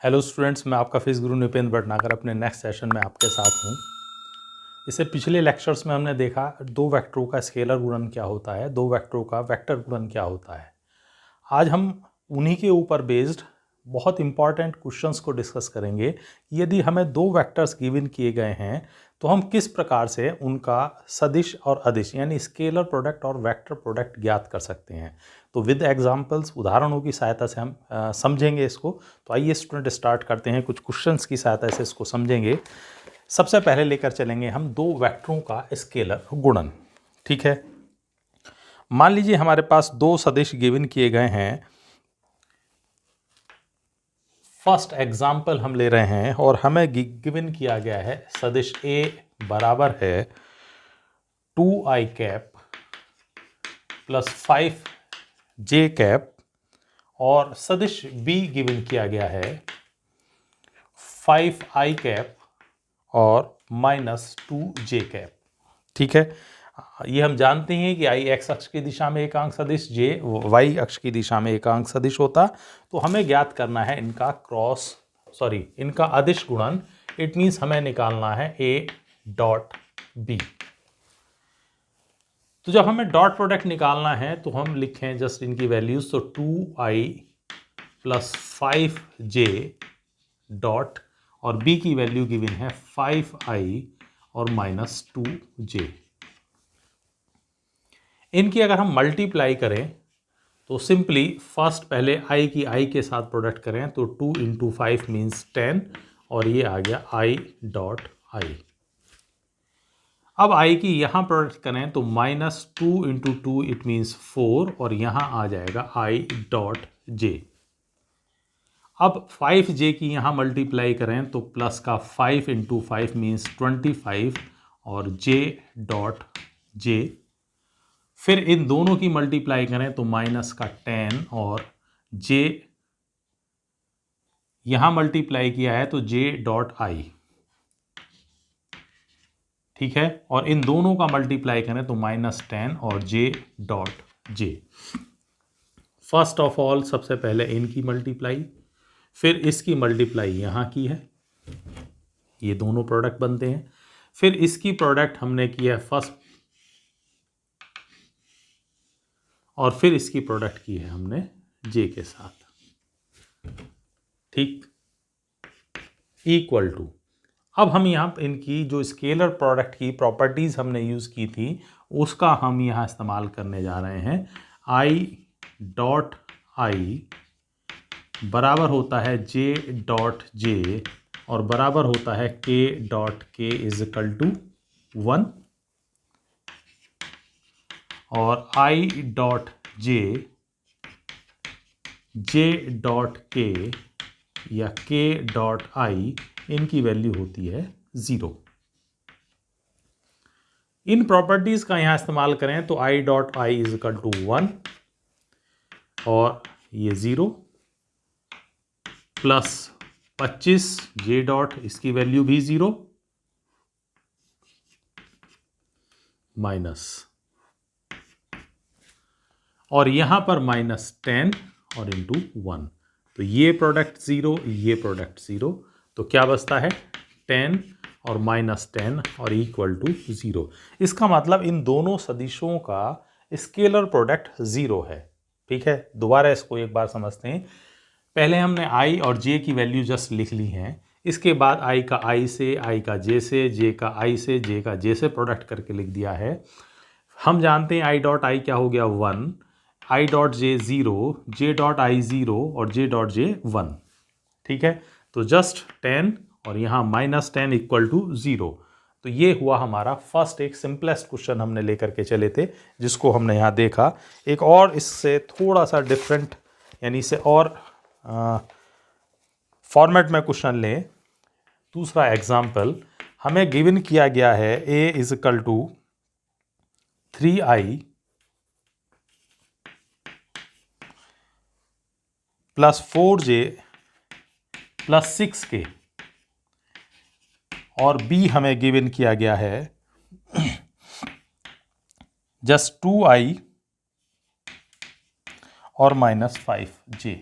Hello students, मैं आपका physics गुरु निपेंद्र भटनागर अपने नेक्स्ट सेशन में आपके साथ हूँ। इससे पिछले लेक्चर्स में हमने देखा दो वेक्टरों का स्केलर गुणन क्या होता है, दो वेक्टरों का वेक्टर गुणन क्या होता है। आज हम उन्हीं के ऊपर बेस्ड बहुत इंपॉर्टेंट क्वेश्चंस को डिस्कस करेंगे कि यदि हमें दो वेक्टर्स गिवन किए गए हैं तो हम किस प्रकार से उनका सदिश और अदिश यानी स्केलर प्रोडक्ट और वेक्टर प्रोडक्ट ज्ञात कर सकते हैं। तो विद एग्जांपल्स, उदाहरणों की सहायता से हम समझेंगे इसको। तो आइए स्टूडेंट स्टार्ट करते हैं, कुछ क्वेश्चंस की सहायता से इसको समझेंगे। सबसे पहले लेकर चलेंगे हम दो वेक्टरों का स्केलर गुणन। ठीक है, मान लीजिए हमारे पास दो सदिश गिवन किए गए हैं। फर्स्ट एग्जाम्पल हम ले रहे हैं और हमें गिवन किया गया है सदिश A बराबर है 2i cap plus 5j cap और सदिश B गिवन किया गया है 5i कैप और माइनस 2j कैप। ठीक है, ये हम जानते हैं कि i x अक्ष की दिशा में एकांक सदिश, j y अक्ष की दिशा में एकांक सदिश होता। तो हमें ज्ञात करना है इनका अदिश गुणन। इट मीन्स हमें निकालना है a डॉट b। तो जब हमें डॉट प्रोडक्ट निकालना है तो हम लिखें जस्ट इनकी वैल्यूज। तो 2i प्लस 5j डॉट और b की वैल्यू गिवन है 5i और माइनस 2j। इनकी अगर हम मल्टीप्लाई करें तो सिंपली फर्स्ट पहले i की i के साथ प्रोडक्ट करें तो 2 इंटू 5 मीन्स 10 और ये आ गया i डॉट i। अब i की यहाँ प्रोडक्ट करें तो माइनस 2 इंटू 2 इट मीन्स 4 और यहाँ आ जाएगा i डॉट j। अब 5j की यहाँ मल्टीप्लाई करें तो प्लस का 5 इंटू 5 मीन्स 25 और j डॉट j। फिर इन दोनों की मल्टीप्लाई करें तो माइनस का 10 और j यहां मल्टीप्लाई किया है तो j डॉट आई। ठीक है, और इन दोनों का मल्टीप्लाई करें तो माइनस 10 और j dot j। First of all सबसे पहले इनकी मल्टीप्लाई, फिर इसकी मल्टीप्लाई यहां की है, ये दोनों प्रोडक्ट बनते हैं। फिर इसकी प्रोडक्ट हमने किया है फर्स्ट और फिर इसकी प्रोडक्ट की है हमने j के साथ। ठीक, इक्वल टू। अब हम यहाँ इनकी जो स्केलर प्रोडक्ट की प्रॉपर्टीज हमने यूज की थी उसका हम यहाँ इस्तेमाल करने जा रहे हैं। i डॉट आई बराबर होता है j डॉट j और बराबर होता है k dot k is equal to 1 और i dot j dot k या k डॉट i इनकी वैल्यू होती है 0। इन प्रॉपर्टीज का यहां इस्तेमाल करें तो i dot i is equal to 1 और ये 0 प्लस 25 j डॉट इसकी वैल्यू भी 0 माइनस और यहां पर माइनस 10 और इंटू 1। तो ये प्रोडक्ट 0, ये प्रोडक्ट 0, तो क्या बचता है 10 और माइनस 10 और इक्वल टू 0। इसका मतलब इन दोनों सदिशों का स्केलर प्रोडक्ट 0 है। ठीक है, दोबारा इसको एक बार समझते हैं। पहले हमने i और j की वैल्यू जस्ट लिख ली हैं, इसके बाद i का i से, i का j से, j का i से, j का j से प्रोडक्ट करके लिख दिया है। हम जानते हैं i डॉट i क्या हो गया 1, i dot j 0, j dot i 0 और j डॉट j 1। ठीक है, तो जस्ट 10 और यहाँ माइनस 10 इक्वल टू 0। तो ये हुआ हमारा फर्स्ट एक सिंपलेस्ट क्वेश्चन हमने लेकर के चले थे जिसको हमने यहाँ देखा। एक और इससे थोड़ा सा डिफरेंट यानी इसे और फॉर्मेट में क्वेश्चन लें। दूसरा एग्जाम्पल हमें गिवन किया गया है a is equal to 3i plus 4j plus 6k और b हमें गिवन किया गया है जस्ट 2i और माइनस 5j।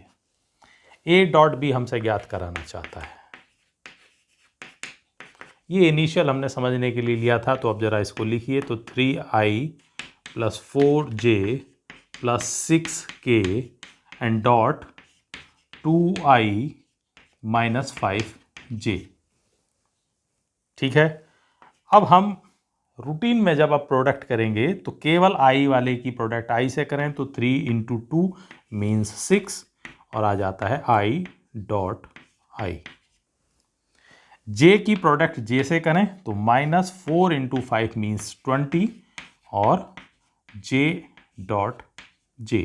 ए डॉट बी हमसे ज्ञात कराना चाहता है। ये इनिशियल हमने समझने के लिए लिया था, तो अब जरा इसको लिखिए। तो 3i + 4j + 6k and dot 2i - 5j। ठीक है। अब हम रूटीन में जब आप प्रोडक्ट करेंगे तो केवल i वाले की प्रोडक्ट i से करें, तो 3 × 2 मीन्स 6 और आ जाता है i डॉट i। j की प्रोडक्ट j से करें तो -4 × 5 मीन्स 20 और j डॉट j।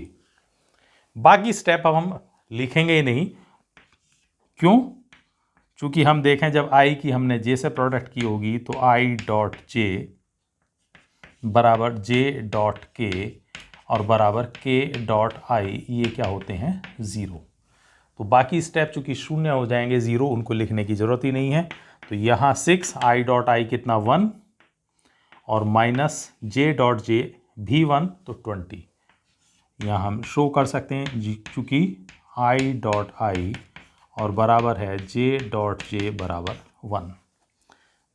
बाकी स्टेप अब हम लिखेंगे ही नहीं। क्यों? चूंकि हम देखें जब i की हमने j से प्रोडक्ट की होगी तो i डॉट j बराबर j डॉट k और बराबर k डॉट i, ये क्या होते हैं? 0। तो बाकी स्टेप चूंकि शून्य हो जाएंगे, 0, उनको लिखने की जरूरत ही नहीं है। तो यहाँ 6 i डॉट i कितना 1 और माइनस j डॉट j भी 1, तो 20। यहाँ हम शो कर सकते हैं चूंकि i डॉट i और बराबर है j डॉट j बराबर 1।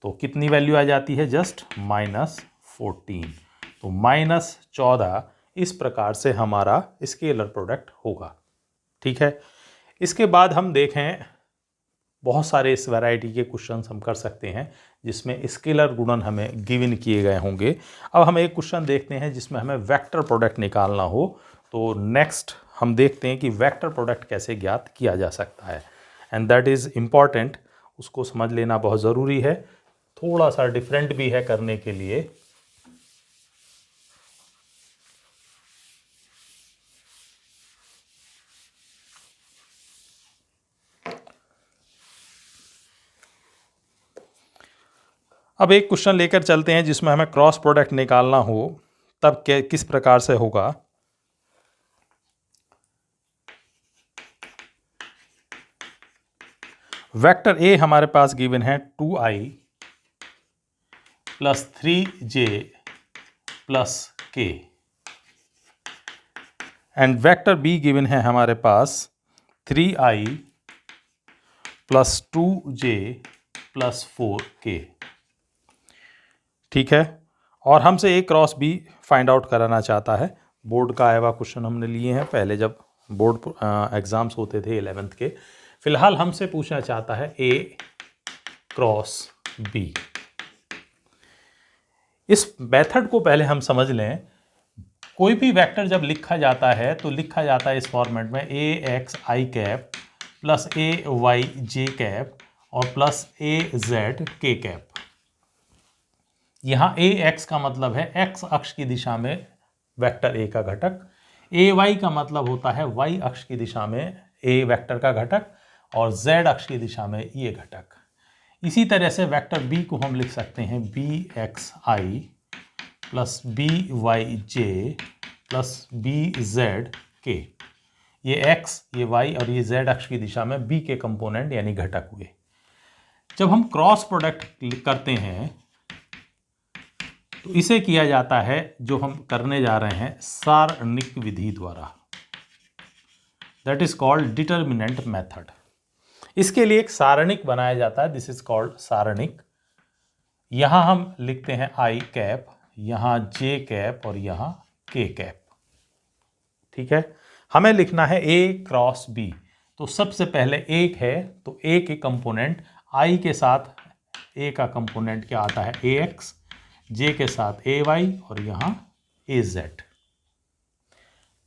तो कितनी वैल्यू आ जाती है? जस्ट -14। तो -14 इस प्रकार से हमारा स्केलर प्रोडक्ट होगा। ठीक है। इसके बाद हम देखें बहुत सारे इस वैरायटी के क्वेश्चंस हम कर सकते हैं जिसमें स्केलर गुणन हमें गिवन किए गए होंगे। अब हम एक क्वेश्चन देखते हैं जिसमें हमें वेक्टर प्रोडक्ट निकालना हो। तो नेक्स्ट हम देखते हैं कि वेक्टर प्रोडक्ट कैसे ज्ञात किया जा सकता है, एंड दैट इज़ इम्पॉर्टेंट। उसको समझ लेना बहुत ज़रूरी है, थोड़ा सा डिफरेंट भी है करने के लिए। अब एक क्वेश्चन लेकर चलते हैं जिसमें हमें क्रॉस प्रोडक्ट निकालना हो, तब किस प्रकार से होगा। वेक्टर ए हमारे पास गिवन है 2i + 3j + k and vector be given है हमारे पास 3i + 2j + 4k। ठीक है। और हमसे एक क्रॉस बी फाइंड आउट कराना चाहता है। बोर्ड का आया हुआ क्वेश्चन हमने लिए हैं पहले जब बोर्ड एग्जाम्स होते थे 11th के। फिलहाल हमसे पूछना चाहता है ए क्रॉस बी। इस मेथड को पहले हम समझ लें। कोई भी वेक्टर जब लिखा जाता है तो लिखा जाता है इस फॉर्मेट में AXi कैप + AYj कैप और + AZ k कैप। यहाँ AX का मतलब है x अक्ष की दिशा में वेक्टर A का घटक, AY का मतलब होता है y अक्ष की दिशा में A वेक्टर का घटक और Z अक्ष की दिशा में ये घटक। इसी तरह से वेक्टर B को हम लिख सकते हैं BXi + BYj + BZk। ये x, ये y और ये z अक्ष की दिशा में B के कंपोनेंट यानी घटक हुए। जब हम क्रॉस प्रोडक्ट करते हैं तो इसे किया जाता है, जो हम करने जा रहे हैं, सारणिक विधि द्वारा। That is called determinant method. इसके लिए एक सारणिक बनाया जाता है, दिस इज कॉल्ड सारणिक। यहां हम लिखते हैं i कैप, यहां j कैप और यहां k कैप। ठीक है। हमें लिखना है a क्रॉस b। तो सबसे पहले एक है तो a के कंपोनेंट i के साथ a का कंपोनेंट क्या आता है ax, j के साथ ay और यहां az।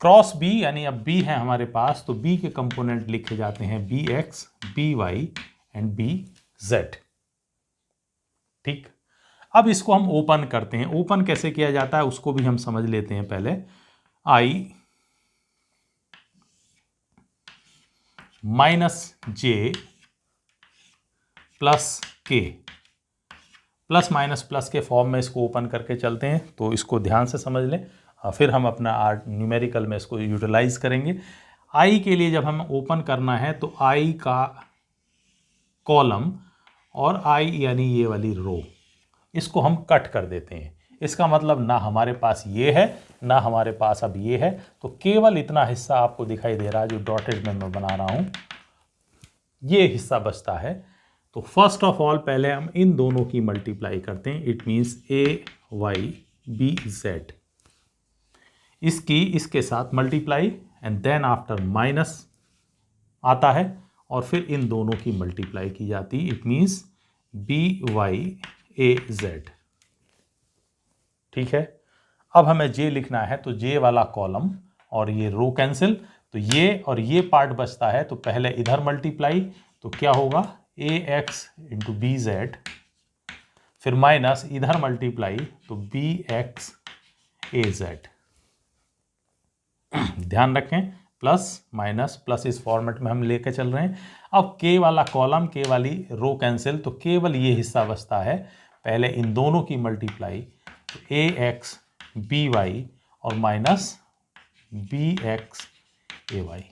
क्रॉस b यानी अब b है हमारे पास, तो b के कंपोनेंट लिखे जाते हैं bx, by एंड bz। ठीक। अब इसको हम ओपन करते हैं। ओपन कैसे किया जाता है उसको भी हम समझ लेते हैं पहले। i -j + k plus minus plus के फॉर्म में इसको ओपन करके चलते हैं, तो इसको ध्यान से समझ लें। फिर हम अपना न्यूमेरिकल में इसको यूटिलाइज करेंगे। आई के लिए जब हमें ओपन करना है तो आई का कॉलम और आई यानी ये वाली रो, इसको हम कट कर देते हैं। इसका मतलब ना हमारे पास ये है ना हमारे पास अब ये है, तो केवल इतना हिस्सा आपको दिखाई दे रहा है जो डॉटेड में मैं बना रहा हूँ, ये हिस्सा बचता है। तो फर्स्ट ऑफ ऑल पहले हम इन दोनों की मल्टीप्लाई करते हैं। इट मीन्स AYBZ, इसकी इसके साथ multiply and then after minus आता है और फिर इन दोनों की मल्टीप्लाई की जाती है। It means BYAZ। ठीक है, अब हमें J लिखना है, तो J वाला कॉलम और ये रो कैंसिल, तो ये और ये पार्ट बचता है, तो पहले इधर मल्टीप्लाई, तो क्या होगा AX इंटू BZ, फिर माइनस इधर मल्टीप्लाई तो BXAZ। ध्यान रखें प्लस माइनस प्लस इस फॉर्मेट में हम लेके चल रहे हैं। अब K वाला कॉलम, K वाली रो कैंसिल, तो केवल ये हिस्सा बचता है, पहले इन दोनों की मल्टीप्लाई तो AX BY और माइनस BXAY।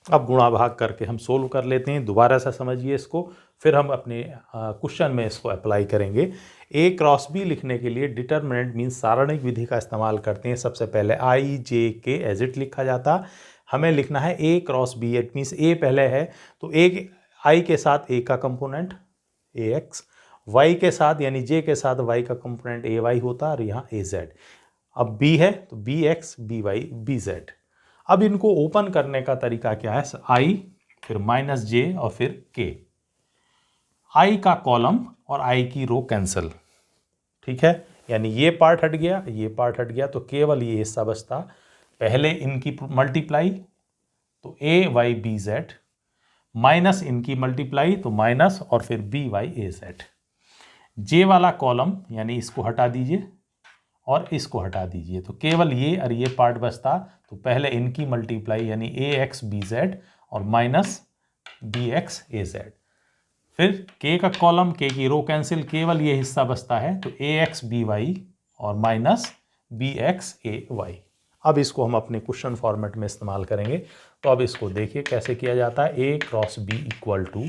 अब गुणा भाग करके हम सोल्व कर लेते हैं। दोबारा से समझिए इसको, फिर हम अपने क्वेश्चन में इसको अप्लाई करेंगे। A क्रॉस B लिखने के लिए डिटर्मिनेंट मीन्स सारणिक विधि का इस्तेमाल करते हैं। सबसे पहले I J K as it लिखा जाता, हमें लिखना है A cross B। It means A पहले है तो I के साथ A का कंपोनेंट AX, Y के साथ यानी J के साथ Y का कंपोनेंट AY होता और यहाँ AZ। अब B है तो BX BY BZ। अब इनको ओपन करने का तरीका क्या है, I फिर माइनस J और फिर K, I का कॉलम और I की रो कैंसिल। ठीक है, यानी ये पार्ट हट गया, ये पार्ट हट गया, तो केवल ये हिस्सा बचता। पहले इनकी मल्टीप्लाई तो AYBZ माइनस इनकी मल्टीप्लाई तो माइनस और फिर BYAZ। J वाला कॉलम यानी इसको हटा दीजिए और इसको हटा दीजिए, तो केवल ये और ये पार्ट बचता। तो पहले इनकी मल्टीप्लाई यानी AXBZ और माइनस BXAZ। फिर K का कॉलम, K की रो कैंसिल, केवल ये हिस्सा बचता है, तो AXBY और माइनस BXAY। अब इसको हम अपने क्वेश्चन फॉर्मेट में इस्तेमाल करेंगे। तो अब इसको देखिए कैसे किया जाता है। A cross B equal to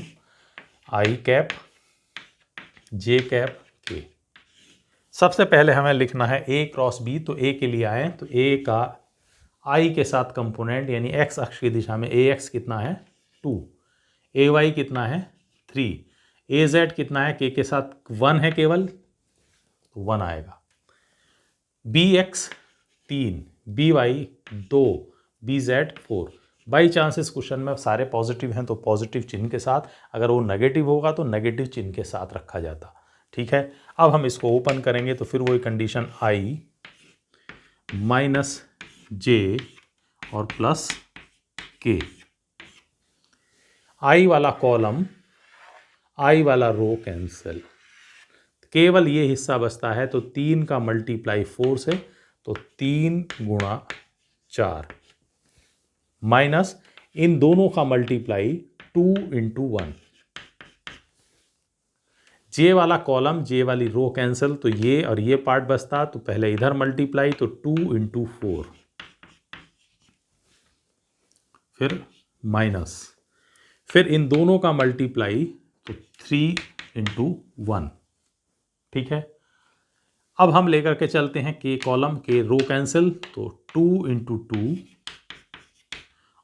I cap J cap K। सबसे पहले हमें लिखना है A क्रॉस B, तो A के लिए आए तो A का I के साथ कंपोनेंट यानी X अक्ष की दिशा में AX कितना है 2, AY कितना है 3, AZ कितना है, K के साथ 1 है केवल तो 1 आएगा, BX 3, BY 2, BZ 4। By chances question में सारे पॉजिटिव हैं तो पॉजिटिव चिन्ह के साथ, अगर वो नेगेटिव होगा तो नेगेटिव चिन्ह के साथ रखा जाता। ठीक है, अब हम इसको ओपन करेंगे तो फिर वही कंडीशन I माइनस J और प्लस K। I वाला कॉलम, I वाला रो कैंसिल, केवल ये हिस्सा बचता है, तो 3 का मल्टीप्लाई 4 से तो 3 गुणा 4 माइनस इन दोनों का मल्टीप्लाई 2 इंटू 1। J वाला कॉलम, J वाली रो कैंसिल, तो ये और ये पार्ट बचता, तो पहले इधर मल्टीप्लाई तो 2 इंटू 4 फिर माइनस, फिर इन दोनों का मल्टीप्लाई तो 3 इंटू 1। ठीक है, अब हम लेकर के चलते हैं K कॉलम, K रो कैंसिल, तो 2 इंटू 2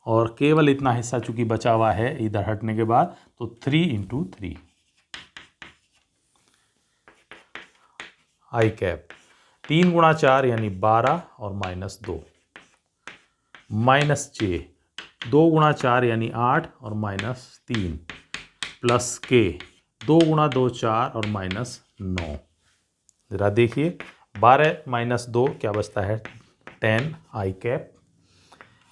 और केवल इतना हिस्सा चूंकि बचा हुआ है इधर हटने के बाद तो 3 इंटू 3। I कैप 3 गुणा 4 यानी 12 और माइनस 2, माइनस J 2 गुणा 4 यानी 8 और माइनस 3, प्लस K 2 गुणा 2 4 और माइनस 9। ज़रा देखिए 12 माइनस 2 क्या बचता है 10 I कैप,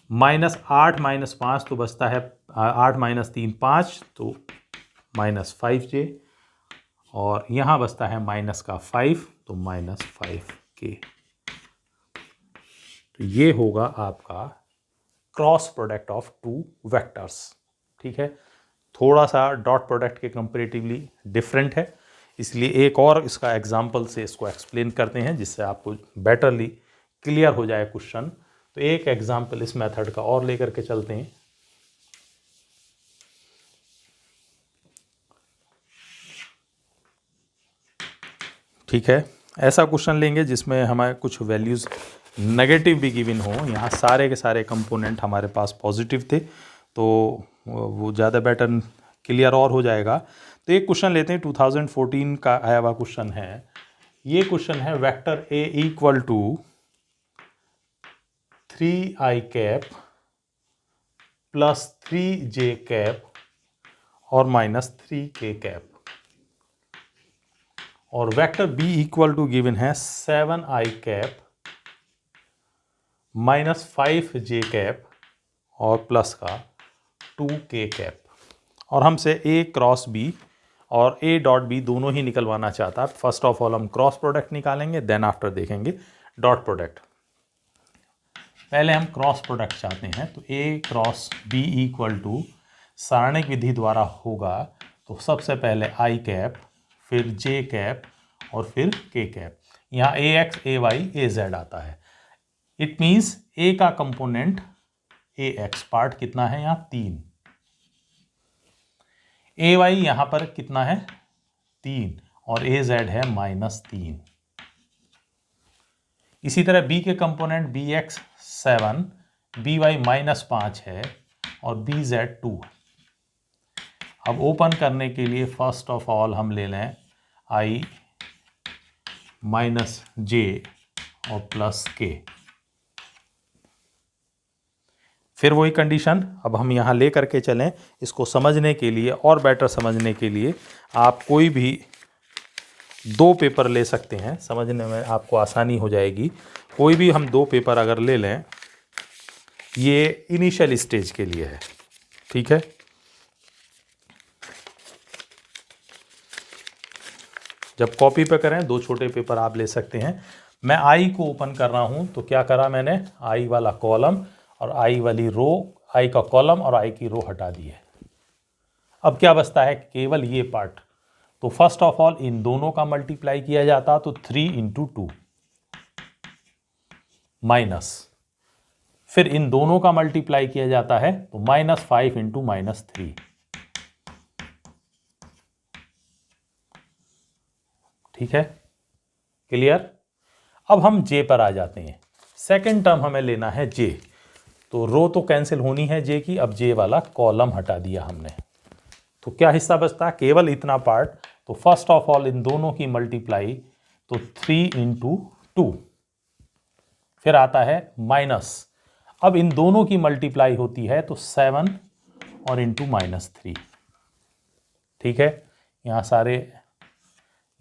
माइनस 8 माइनस 5 तो बचता है 8 माइनस 3 5 तो माइनस 5J और यहाँ बचता है माइनस का 5 तो माइनस 5K। तो ये होगा आपका cross product of two vectors. ठीक है, थोड़ा सा डॉट प्रोडक्ट के कंपेरेटिवली डिफरेंट है, इसलिए एक और इसका एग्जांपल से इसको एक्सप्लेन करते हैं जिससे आपको बेटरली क्लियर हो जाए क्वेश्चन। तो एक एग्जांपल इस मेथड का और लेकर के चलते हैं। ठीक है, ऐसा क्वेश्चन लेंगे जिसमें हमारे कुछ वैल्यूज़ नेगेटिव भी गिवन हो। यहाँ सारे के सारे कंपोनेंट हमारे पास पॉजिटिव थे, तो वो ज़्यादा बेटर क्लियर और हो जाएगा। तो एक क्वेश्चन लेते हैं, 2014 का आया हुआ क्वेश्चन है। ये क्वेश्चन है vector A equal to 3i cap plus 3j cap और माइनस 3k कैप, और vector B equal to given है 7i cap minus 5j cap और प्लस का 2k कैप, और हमसे a क्रॉस b और a डॉट b दोनों ही निकलवाना चाहता है। फर्स्ट ऑफ ऑल हम क्रॉस प्रोडक्ट निकालेंगे, देन आफ्टर देखेंगे डॉट प्रोडक्ट। पहले हम क्रॉस प्रोडक्ट चाहते हैं, तो a cross b equal to सारणिक विधि द्वारा होगा। तो सबसे पहले i कैप, फिर j कैप और फिर k कैप। यहाँ ax, ay, az आता है। इट मीन्स a का कंपोनेंट ax पार्ट कितना है यहाँ 3, ay यहाँ पर कितना है 3 और az है -3। इसी तरह b के कंपोनेंट bx 7, by -5 है और bz 2। अब ओपन करने के लिए फर्स्ट ऑफ ऑल हम ले लें i माइनस j और प्लस k। फिर वही कंडीशन अब हम यहाँ ले करके चलें। इसको समझने के लिए और बेटर समझने के लिए आप कोई भी 2 पेपर ले सकते हैं, समझने में आपको आसानी हो जाएगी। कोई भी हम 2 पेपर अगर ले लें, ये इनिशियल स्टेज के लिए है, ठीक है। जब कॉपी पे करें 2 छोटे पेपर आप ले सकते हैं। मैं आई को ओपन कर रहा हूं, तो क्या करा मैंने, आई वाला कॉलम और आई वाली रो, आई का कॉलम और आई की रो हटा दी है। अब क्या बचता है, केवल ये पार्ट। तो फर्स्ट ऑफ ऑल इन दोनों का मल्टीप्लाई किया जाता, तो 3 × 2 माइनस, फिर इन दोनों का मल्टीप्लाई किया जाता है तो -5 × -3, ठीक है, क्लियर। अब हम जे पर आ जाते हैं। सेकंड टर्म हमें लेना है जे, तो रो तो कैंसिल होनी है जे की। अब जे वाला कॉलम हटा दिया हमने, तो क्या हिस्सा बचता है, केवल इतना पार्ट। तो फर्स्ट ऑफ ऑल इन दोनों की मल्टीप्लाई, तो 3 × 2, फिर आता है माइनस। अब इन दोनों की मल्टीप्लाई होती है तो 7 और इंटू -3, ठीक है। यहाँ सारे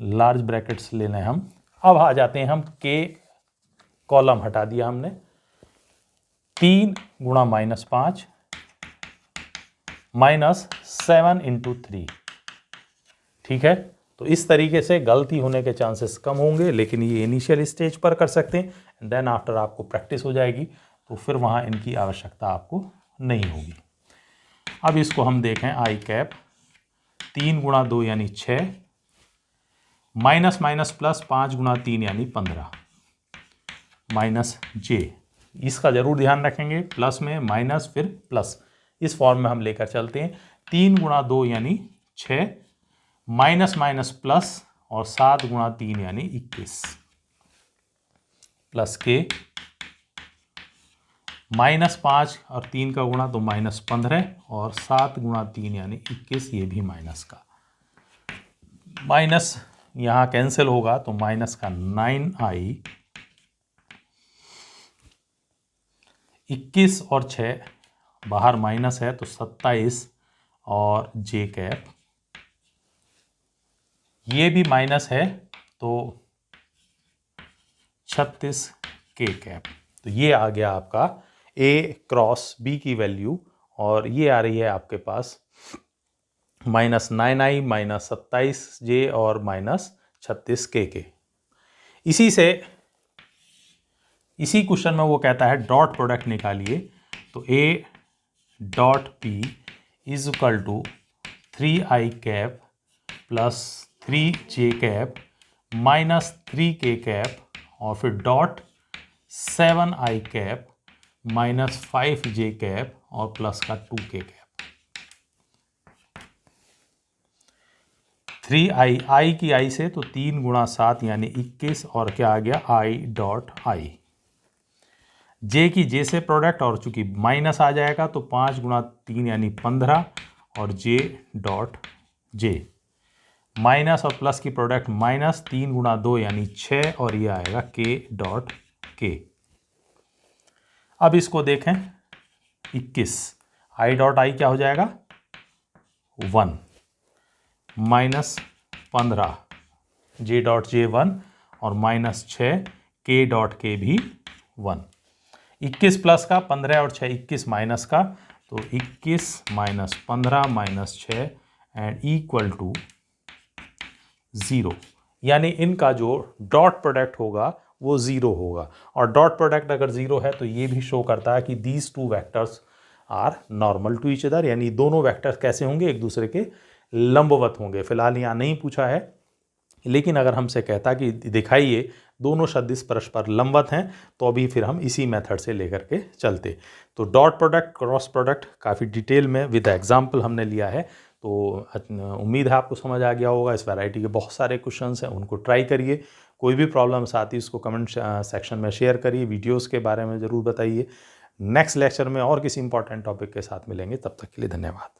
लार्ज ब्रैकेट्स ले लें हम। अब आ जाते हैं हम के कॉलम हटा दिया हमने, 3 × -5 -7 × 3, ठीक है। तो इस तरीके से गलती होने के चांसेस कम होंगे, लेकिन ये इनिशियल स्टेज पर कर सकते हैं। देन आफ्टर आपको प्रैक्टिस हो जाएगी तो फिर वहाँ इनकी आवश्यकता आपको नहीं होगी। अब इसको हम देखें, आई कैप 3 × 2 यानी 6, माइनस माइनस प्लस 5 × 3 यानी 15, माइनस जे। इसका जरूर ध्यान रखेंगे, प्लस में माइनस फिर प्लस, इस फॉर्म में हम लेकर चलते हैं। 3 × 2 यानी 6, माइनस माइनस प्लस और 7 × 3 यानी 21, प्लस के -5 और 3 का गुणा तो -15 और 7 × 3 यानी 21, ये भी माइनस का। माइनस यहाँ कैंसिल होगा तो माइनस का 9i, 21 और 6 बाहर माइनस है तो 27 और जे कैप, ये भी माइनस है तो 36 के कैप। तो ये आ गया आपका a क्रॉस b की वैल्यू, और ये आ रही है आपके पास -9i, -27j और -36 के। इसी क्वेश्चन में वो कहता है डॉट प्रोडक्ट निकालिए, तो a dot p is equal to 3i cap plus 3j cap minus 3k cap और फिर dot 7i cap minus 5j cap और प्लस का 2k कैप। 3i, i की i से तो 3 × 7 यानी 21 और क्या आ गया i डॉट i। जे की जे से प्रोडक्ट, और चूंकि माइनस आ जाएगा तो 5 गुणा 3 यानी 15 और जे डॉट जे, माइनस और प्लस की प्रोडक्ट माइनस 3 गुणा 2 यानी 6 और ये आएगा के डॉट के। अब इसको देखें 21, आई डॉट आई क्या हो जाएगा 1 माइनस 15 जे डॉट जे 1 और माइनस 6 के डॉट के भी 1। 21 प्लस का 15 और 6 21 माइनस का, तो 21 minus 15 minus 6 and equal to 0। यानी इनका जो डॉट प्रोडक्ट होगा वो 0 होगा, और डॉट प्रोडक्ट अगर 0 है तो ये भी शो करता है कि these two vectors are normal to each other, यानी दोनों वेक्टर्स कैसे होंगे, एक दूसरे के लंबवत होंगे। फिलहाल यहाँ नहीं पूछा है, लेकिन अगर हमसे कहता कि दिखाइए दोनों सदिश परस्पर लंबवत हैं, तो अभी फिर हम इसी मेथड से लेकर के चलते। तो डॉट प्रोडक्ट क्रॉस प्रोडक्ट काफ़ी डिटेल में विद एग्जाम्पल हमने लिया है, तो उम्मीद है आपको समझ आ गया होगा। इस वैरायटी के बहुत सारे क्वेश्चंस हैं, उनको ट्राई करिए। कोई भी प्रॉब्लम आती है उसको कमेंट सेक्शन में शेयर करिए, वीडियोस के बारे में ज़रूर बताइए। नेक्स्ट लेक्चर में और किसी इंपॉर्टेंट टॉपिक के साथ मिलेंगे, तब तक के लिए धन्यवाद।